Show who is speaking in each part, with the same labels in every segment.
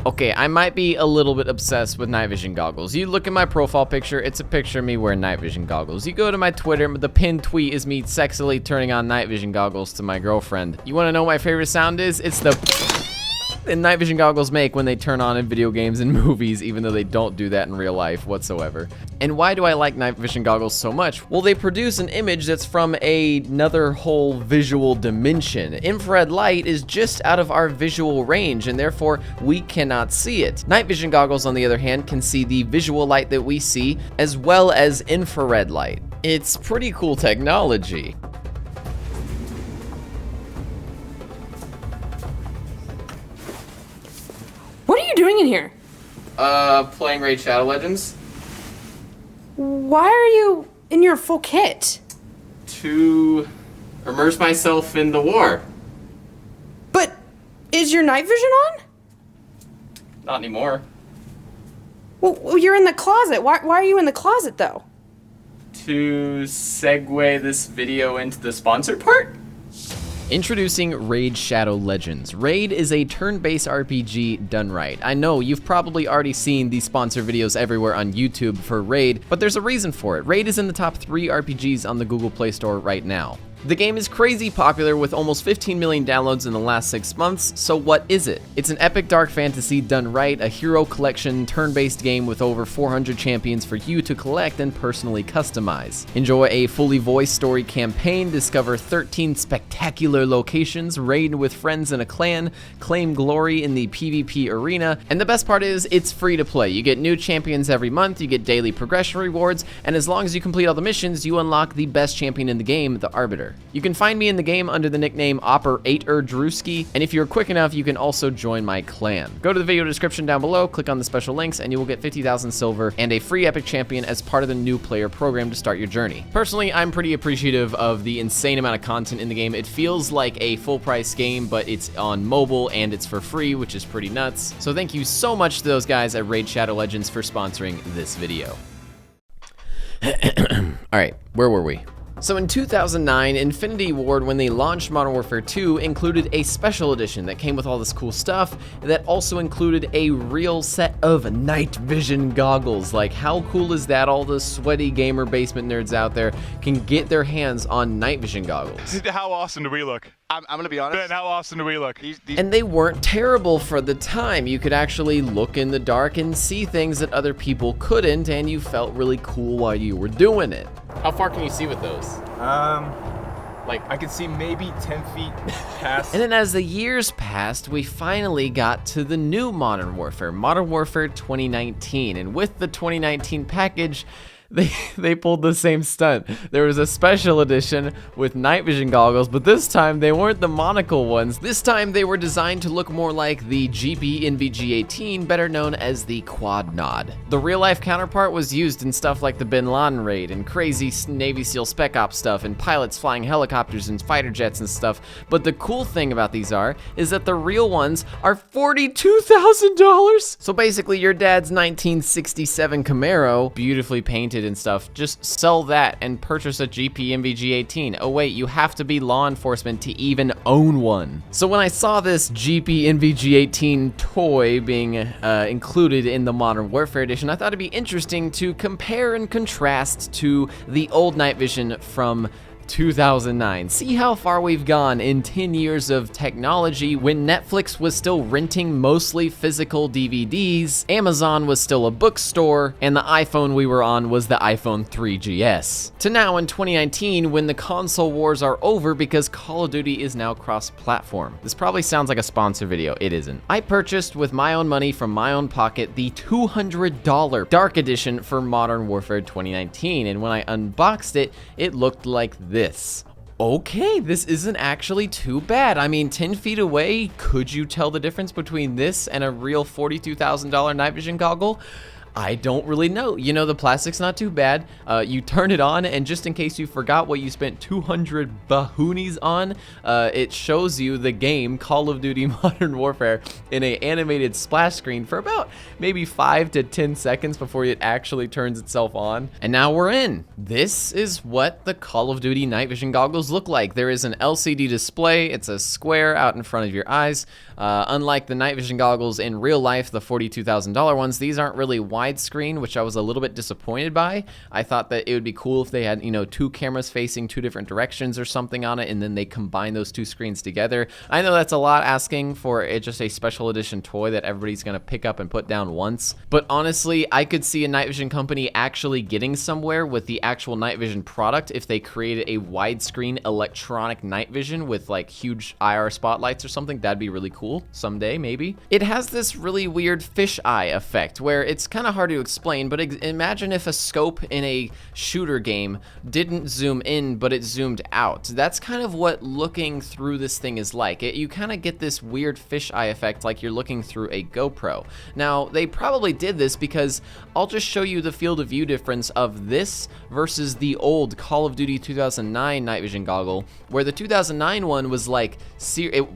Speaker 1: Okay, I might be a little bit obsessed with night vision goggles. You look at my profile picture, it's a picture of me wearing night vision goggles. You go to my Twitter, the pinned tweet is me sexily turning on night vision goggles to my girlfriend. You wanna know what my favorite sound is? It's the and night vision goggles make when they turn on in video games and movies, even though they don't do that in real life whatsoever. And why do I like night vision goggles so much? Well, they produce an image that's from another whole visual dimension. Infrared light is just out of our visual range, and therefore we cannot see it. Night vision goggles, on the other hand, can see the visual light that we see, as well as infrared light. It's pretty cool technology.
Speaker 2: What are you doing in here?
Speaker 1: Playing Raid Shadow Legends.
Speaker 2: Why are you in your full kit?
Speaker 1: To immerse myself in the war.
Speaker 2: But is your night vision on?
Speaker 1: Not anymore.
Speaker 2: Well, you're in the closet. Why are you in the closet, though?
Speaker 1: To segue this video into the sponsored part? Introducing Raid Shadow Legends. Raid is a turn-based RPG done right. I know you've probably already seen these sponsor videos everywhere on YouTube for Raid, but there's a reason for it. Raid is in the top 3 RPGs on the Google Play Store right now. The game is crazy popular with almost 15 million downloads in the last 6 months, so what is it? It's an epic dark fantasy done right, a hero collection turn-based game with over 400 champions for you to collect and personally customize. Enjoy a fully voiced story campaign, discover 13 spectacular locations, raid with friends in a clan, claim glory in the PvP arena, and the best part is it's free to play. You get new champions every month, you get daily progression rewards, and as long as you complete all the missions, you unlock the best champion in the game, the Arbiter. You can find me in the game under the nickname Oper8erdrewski, and if you're quick enough, you can also join my clan. Go to the video description down below, click on the special links, and you will get 50,000 silver and a free epic champion as part of the new player program to start your journey. Personally, I'm pretty appreciative of the insane amount of content in the game. It feels like a full price game, but it's on mobile and it's for free, which is pretty nuts. So thank you so much to those guys at Raid Shadow Legends for sponsoring this video. Alright, where were we? So in 2009, Infinity Ward, when they launched Modern Warfare 2, included a special edition that came with all this cool stuff that also included a real set of night vision goggles. Like, how cool is that? All the sweaty gamer basement nerds out there can get their hands on night vision goggles.
Speaker 3: How awesome do we look?
Speaker 4: I'm gonna be honest.
Speaker 3: Ben, how awesome do we look?
Speaker 1: And they weren't terrible for the time. You could actually look in the dark and see things that other people couldn't, and you felt really cool while you were doing it. How far can you see with those?
Speaker 5: Like, I could see maybe 10 feet past.
Speaker 1: And then as the years passed, we finally got to the new Modern Warfare 2019. And with the 2019 package, they pulled the same stunt. There was a special edition with night vision goggles, but this time they weren't the monocle ones. This time they were designed to look more like the GP NVG-18, better known as the Quad Nod. The real-life counterpart was used in stuff like the Bin Laden raid and crazy Navy SEAL Spec Ops stuff and pilots flying helicopters and fighter jets and stuff. But the cool thing about these is that the real ones are $42,000. So basically your dad's 1967 Camaro, beautifully painted and stuff, just sell that and purchase a GP NVG-18. Oh wait, you have to be law enforcement to even own one. So when I saw this GP NVG-18 toy being included in the Modern Warfare edition, I thought it'd be interesting to compare and contrast to the old night vision from 2009. See how far we've gone in 10 years of technology. When Netflix was still renting mostly physical DVDs, Amazon was still a bookstore, and the iPhone we were on was the iPhone 3GS. To now in 2019, when the console wars are over because Call of Duty is now cross-platform. This probably sounds like a sponsor video. It isn't. I purchased with my own money from my own pocket the $200 Dark Edition for Modern Warfare 2019, and when I unboxed it, it looked like this. Okay, this isn't actually too bad. I mean, 10 feet away, could you tell the difference between this and a real $42,000 night vision goggle? I don't really know. You know, the plastic's not too bad. You turn it on, and just in case you forgot what you spent 200 bahoonies on, it shows you the game Call of Duty Modern Warfare in an animated splash screen for about maybe 5 to 10 seconds before it actually turns itself on. And now we're in. This is what the Call of Duty night vision goggles look like. There is an LCD display. It's a square out in front of your eyes. Unlike the night vision goggles in real life, the $42,000 ones, these aren't really widescreen, which I was a little bit disappointed by. I thought that it would be cool if they had, you know, 2 cameras facing 2 different directions or something on it, and then they combine those 2 screens together. I know that's a lot asking for just a special edition toy that everybody's gonna pick up and put down once, but honestly, I could see a night vision company actually getting somewhere with the actual night vision product if they created a widescreen electronic night vision with like huge IR spotlights or something. That'd be really cool someday, maybe. It has this really weird fisheye effect where it's kind of hard to explain, but imagine if a scope in a shooter game didn't zoom in, but it zoomed out. That's kind of what looking through this thing is like. You kind of get this weird fisheye effect like you're looking through a GoPro. Now, they probably did this because I'll just show you the field of view difference of this versus the old Call of Duty 2009 night vision goggle, where the 2009 one was like,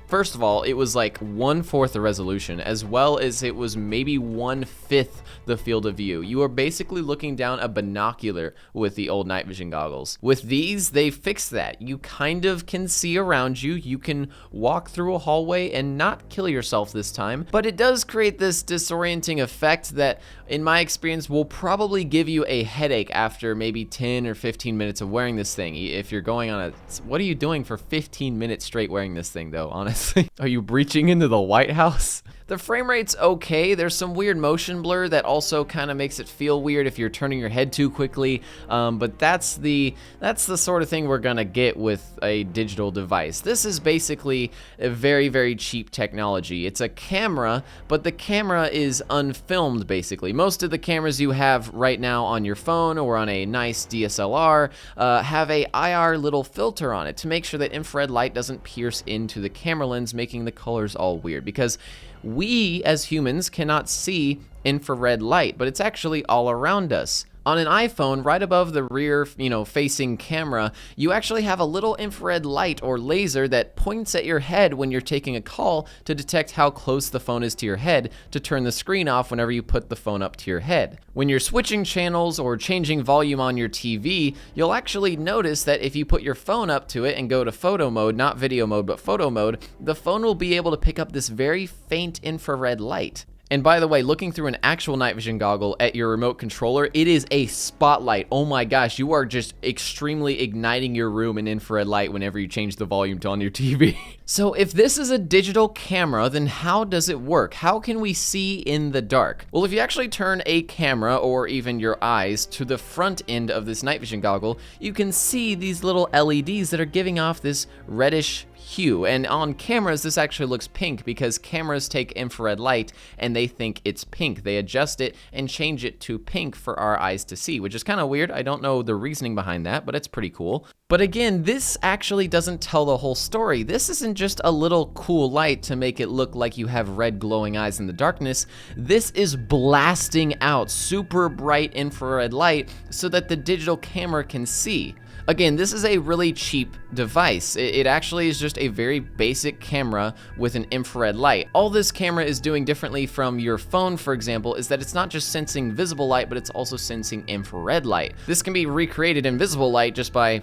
Speaker 1: first of all, it was like 1/4 the resolution, as well as it was maybe 1/5 the field of view. You are basically looking down a binocular with the old night vision goggles. With these, they fixed that. You kind of can see around you. You can walk through a hallway and not kill yourself this time, but it does create this disorienting effect that, in my experience, will probably give you a headache after maybe 10 or 15 minutes of wearing this thing. If you're going on what are you doing for 15 minutes straight wearing this thing though, honestly? Are you breaching into the White House? The frame rate's okay. There's some weird motion blur that also kind of makes it feel weird if you're turning your head too quickly. But that's the sort of thing we're gonna get with a digital device. This is basically a very, very cheap technology. It's a camera, but the camera is unfilmed basically. Most of the cameras you have right now on your phone or on a nice DSLR have a IR little filter on it to make sure that infrared light doesn't pierce into the camera lens, making the colors all weird, because we as humans cannot see infrared light, but it's actually all around us. On an iPhone, right above the rear, facing camera, you actually have a little infrared light or laser that points at your head when you're taking a call to detect how close the phone is to your head to turn the screen off whenever you put the phone up to your head. When you're switching channels or changing volume on your TV, you'll actually notice that if you put your phone up to it and go to photo mode, not video mode, but photo mode, the phone will be able to pick up this very faint infrared light. And by the way, looking through an actual night vision goggle at your remote controller, it is a spotlight. Oh my gosh, you are just extremely igniting your room in infrared light whenever you change the volume on your TV. So if this is a digital camera, then how does it work? How can we see in the dark? Well, if you actually turn a camera or even your eyes to the front end of this night vision goggle, you can see these little LEDs that are giving off this reddish hue. And on cameras, this actually looks pink because cameras take infrared light and they think it's pink. They adjust it and change it to pink for our eyes to see, which is kind of weird. I don't know the reasoning behind that, but it's pretty cool. But again, this actually doesn't tell the whole story. This isn't just a little cool light to make it look like you have red glowing eyes in the darkness. This is blasting out super bright infrared light so that the digital camera can see. Again, this is a really cheap device. It actually is just a very basic camera with an infrared light. All this camera is doing differently from your phone, for example, is that it's not just sensing visible light, but it's also sensing infrared light. This can be recreated in visible light just by,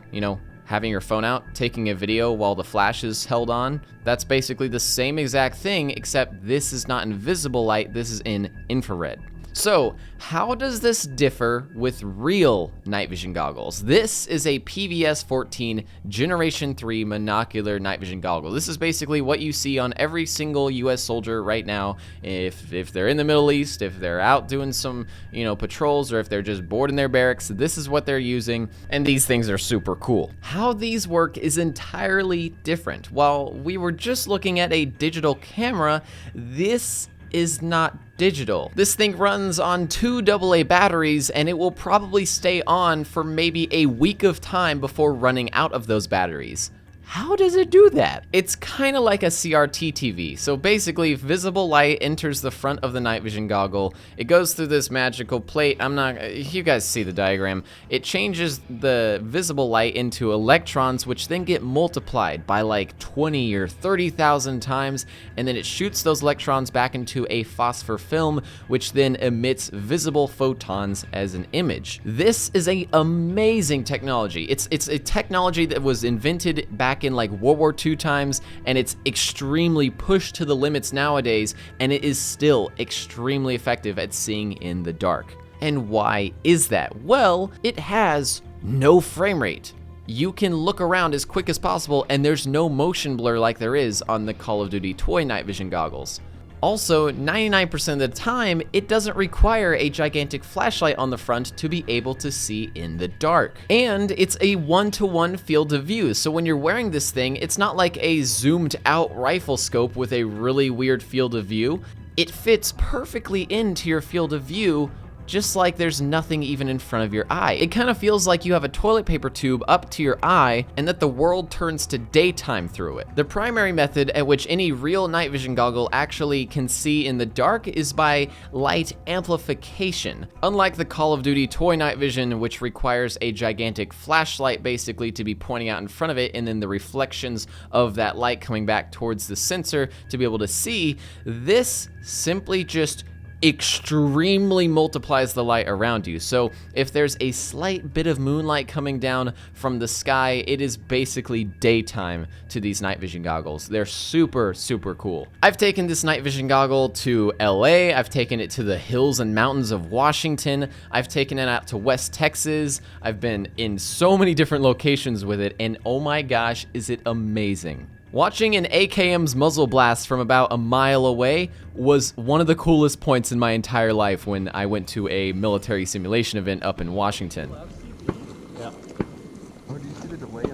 Speaker 1: having your phone out, taking a video while the flash is held on. That's basically the same exact thing, except this is not in visible light, this is in infrared. So, how does this differ with real night vision goggles? This is a PVS-14 Generation 3 monocular night vision goggle. This is basically what you see on every single US soldier right now. If they're in the Middle East, if they're out doing some, patrols, or if they're just bored in their barracks, this is what they're using, and these things are super cool. How these work is entirely different. While we were just looking at a digital camera, this is not digital. This thing runs on 2 AA batteries, and it will probably stay on for maybe a week of time before running out of those batteries. How does it do that? It's kind of like a CRT TV. So basically, visible light enters the front of the night vision goggle. It goes through this magical plate. You guys see the diagram. It changes the visible light into electrons, which then get multiplied by like 20 or 30,000 times. And then it shoots those electrons back into a phosphor film, which then emits visible photons as an image. This is an amazing technology. It's a technology that was invented back in like World War II times, and it's extremely pushed to the limits nowadays, and it is still extremely effective at seeing in the dark. And why is that? Well, it has no frame rate. You can look around as quick as possible, and there's no motion blur like there is on the Call of Duty toy night vision goggles. Also, 99% of the time, it doesn't require a gigantic flashlight on the front to be able to see in the dark. And it's a 1-to-1 field of view, so when you're wearing this thing, it's not like a zoomed out rifle scope with a really weird field of view. It fits perfectly into your field of view, just like there's nothing even in front of your eye. It kind of feels like you have a toilet paper tube up to your eye and that the world turns to daytime through it. The primary method at which any real night vision goggle actually can see in the dark is by light amplification. Unlike the Call of Duty toy night vision, which requires a gigantic flashlight basically to be pointing out in front of it and then the reflections of that light coming back towards the sensor to be able to see, this simply just extremely multiplies the light around you. So if there's a slight bit of moonlight coming down from the sky, it is basically daytime to these night vision goggles. They're super, super cool. I've taken this night vision goggle to LA. I've taken it to the hills and mountains of Washington. I've taken it out to West Texas. I've been in so many different locations with it, and oh my gosh, is it amazing. Watching an AKM's muzzle blast from about a mile away was one of the coolest points in my entire life when I went to a military simulation event up in Washington.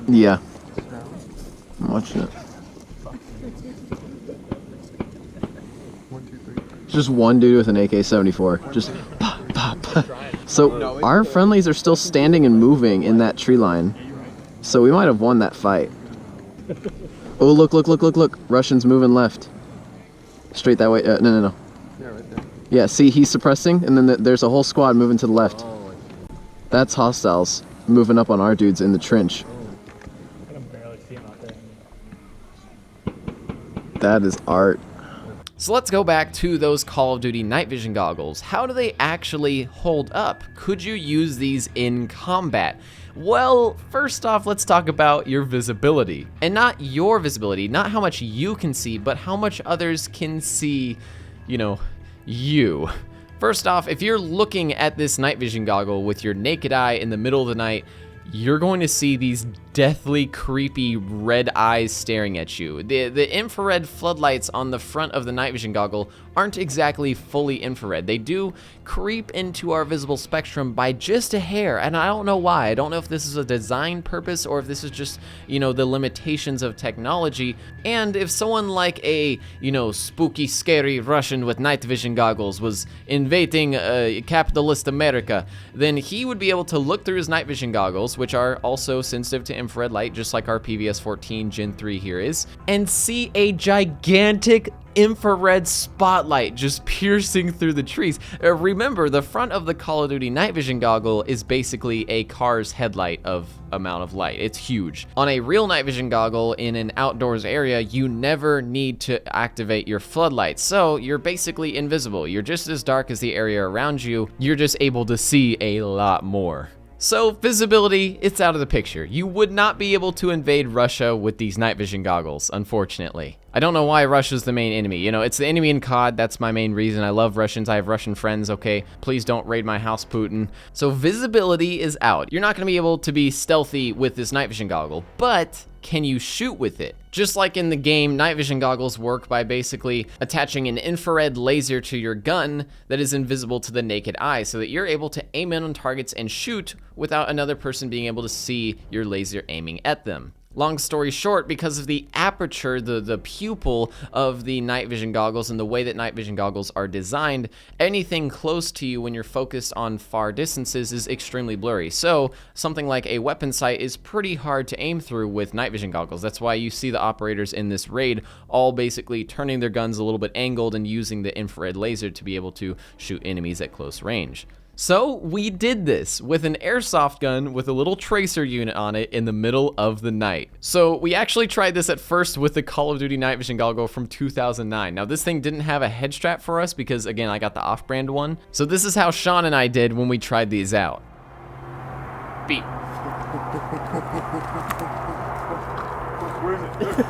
Speaker 4: Yeah. I'm watching it. Just one dude with an AK-74. Just pop, pop, pop. So our friendlies are still standing and moving in that tree line. So we might have won that fight. Oh, look, look, look, look, look. Russian's moving left. Straight that way. No.
Speaker 5: Yeah, right there.
Speaker 4: Yeah, see, he's suppressing, and then there's a whole squad moving to the left. That's hostiles moving up on our dudes in the trench.
Speaker 6: I can barely see him out there.
Speaker 4: That is art.
Speaker 1: So let's go back to those Call of Duty night vision goggles. How do they actually hold up? Could you use these in combat? Well, first off, let's talk about your visibility. And not your visibility, not how much you can see, but how much others can see, you. First off, if you're looking at this night vision goggle with your naked eye in the middle of the night, you're going to see these deathly, creepy red eyes staring at you. The infrared floodlights on the front of the night vision goggle aren't exactly fully infrared. They do creep into our visible spectrum by just a hair, and I don't know why. I don't know if this is a design purpose or if this is just, the limitations of technology. And if someone like a, spooky, scary Russian with night vision goggles was invading capitalist America, then he would be able to look through his night vision goggles, which are also sensitive to infrared light, just like our PVS-14 Gen 3 here is, and see a gigantic infrared spotlight just piercing through the trees. Remember, the front of the Call of Duty night vision goggle is basically a car's headlight of amount of light. It's huge. On a real night vision goggle in an outdoors area, you never need to activate your floodlights, so you're basically invisible. You're just as dark as the area around you. You're just able to see a lot more. So visibility, it's out of the picture. You would not be able to invade Russia with these night vision goggles, unfortunately. I don't know why Russia's the main enemy. It's the enemy in COD. That's my main reason. I love Russians. I have Russian friends, okay? Please don't raid my house, Putin. So visibility is out. You're not going to be able to be stealthy with this night vision goggle, but can you shoot with it? Just like in the game, night vision goggles work by basically attaching an infrared laser to your gun that is invisible to the naked eye so that you're able to aim in on targets and shoot without another person being able to see your laser aiming at them. Long story short, because of the aperture, the pupil of the night vision goggles and the way that night vision goggles are designed, anything close to you when you're focused on far distances is extremely blurry. So something like a weapon sight is pretty hard to aim through with night vision goggles. That's why you see the operators in this raid all basically turning their guns a little bit angled and using the infrared laser to be able to shoot enemies at close range. So we did this with an airsoft gun with a little tracer unit on it in the middle of the night. So we actually tried this at first with the Call of Duty night vision goggle from 2009. Now this thing didn't have a head strap for us because again, I got the off-brand one. So this is how Sean and I did when we tried these out. Beep.
Speaker 3: Where is it?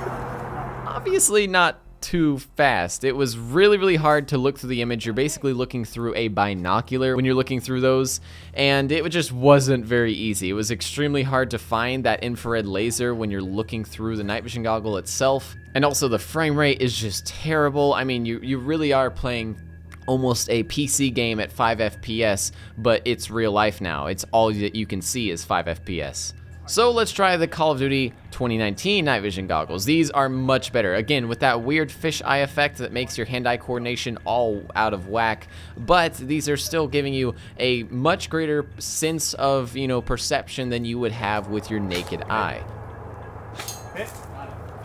Speaker 1: Obviously not too fast. It was really hard to look through the image. You're basically looking through a binocular when you're looking through those, and it just wasn't very easy. It was extremely hard to find that infrared laser when you're looking through the night vision goggle itself, and also the frame rate is just terrible. I mean, you really are playing almost a PC game at 5 FPS, but it's real life now. It's all that you can see is 5 FPS. So let's try the Call of Duty 2019 night vision goggles. These are much better. Again, with that weird fisheye effect that makes your hand-eye coordination all out of whack, but these are still giving you a much greater sense of, perception than you would have with your naked eye.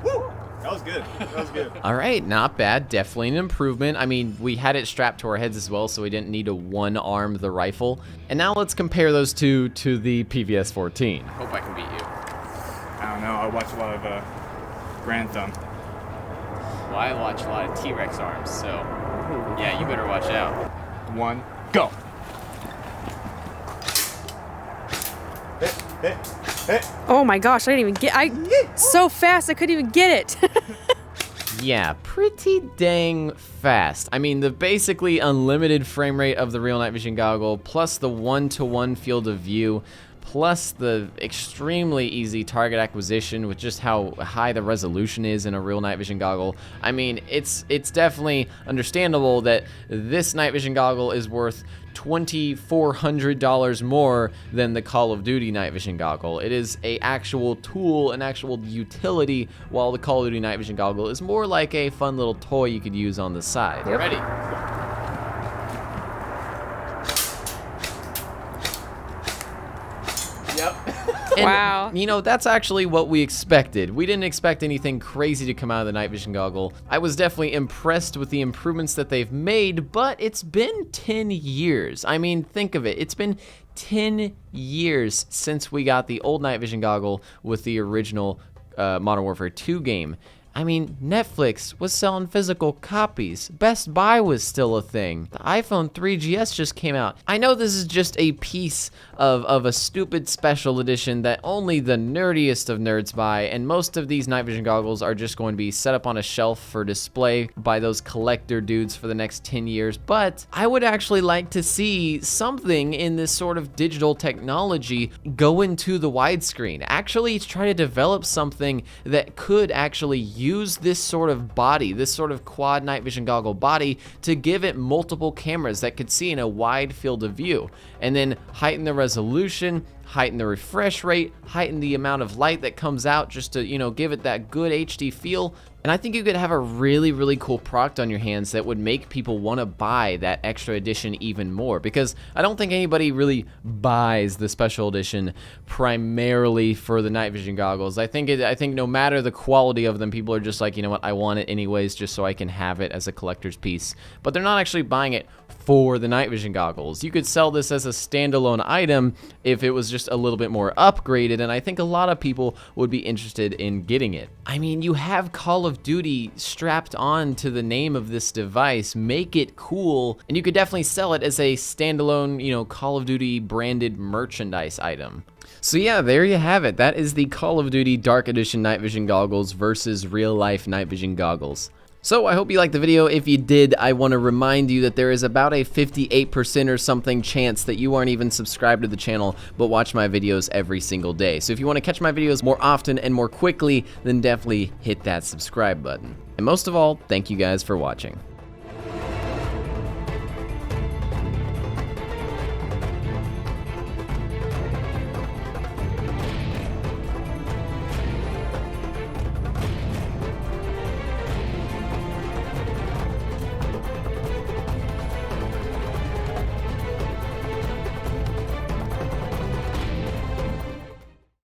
Speaker 5: Woo! That was good. That was good.
Speaker 1: All right, not bad. Definitely an improvement. I mean, we had it strapped to our heads as well, so we didn't need to one-arm the rifle. And now let's compare those two to the PVS-14. Hope I can beat you.
Speaker 5: I don't know. I watch a lot of Grand Thumb.
Speaker 1: Well, I watch a lot of T-Rex arms, so yeah, you better watch out.
Speaker 5: 1, go.
Speaker 2: Oh my gosh, I didn't even get, so fast I couldn't even get it.
Speaker 1: Yeah, pretty dang fast. I mean, the basically unlimited frame rate of the real night vision goggle, plus the 1-to-1 field of view, plus the extremely easy target acquisition with just how high the resolution is in a real night vision goggle. I mean, it's definitely understandable that this night vision goggle is worth $2,400 more than the Call of Duty night vision goggle. It is a actual tool, an actual utility, while the Call of Duty night vision goggle is more like a fun little toy you could use on the side.
Speaker 2: Yep.
Speaker 1: Ready? And,
Speaker 2: Wow.
Speaker 1: That's actually what we expected. We didn't expect anything crazy to come out of the night vision goggle. I was definitely impressed with the improvements that they've made, but it's been 10 years. I mean, think of it. It's been 10 years since we got the old night vision goggle with the original Modern Warfare 2 game. I mean, Netflix was selling physical copies. Best Buy was still a thing. The iPhone 3GS just came out. I know this is just a piece of a stupid special edition that only the nerdiest of nerds buy, and most of these night vision goggles are just going to be set up on a shelf for display by those collector dudes for the next 10 years, but I would actually like to see something in this sort of digital technology go into the widescreen. Actually try to develop something that could actually use this sort of body, this sort of quad night vision goggle body, to give it multiple cameras that could see in a wide field of view, and then heighten the resolution, heighten the refresh rate, heighten the amount of light that comes out just to, give it that good HD feel. And I think you could have a really cool product on your hands that would make people want to buy that extra edition even more, because I don't think anybody really buys the special edition primarily for the night vision goggles. I think no matter the quality of them, people are just like, you know what, I want it anyways just so I can have it as a collector's piece. But they're not actually buying it for the night vision goggles. You could sell this as a standalone item if it was just a little bit more upgraded, and I think a lot of people would be interested in getting it. I mean, you have Call of Duty strapped on to the name of this device. Make it cool, and you could definitely sell it as a standalone, Call of Duty branded merchandise item. So yeah, there you have it. That is the Call of Duty Dark Edition night vision goggles versus real life night vision goggles. So I hope you liked the video. If you did, I want to remind you that there is about a 58% or something chance that you aren't even subscribed to the channel, but watch my videos every single day. So if you want to catch my videos more often and more quickly, then definitely hit that subscribe button. And most of all, thank you guys for watching.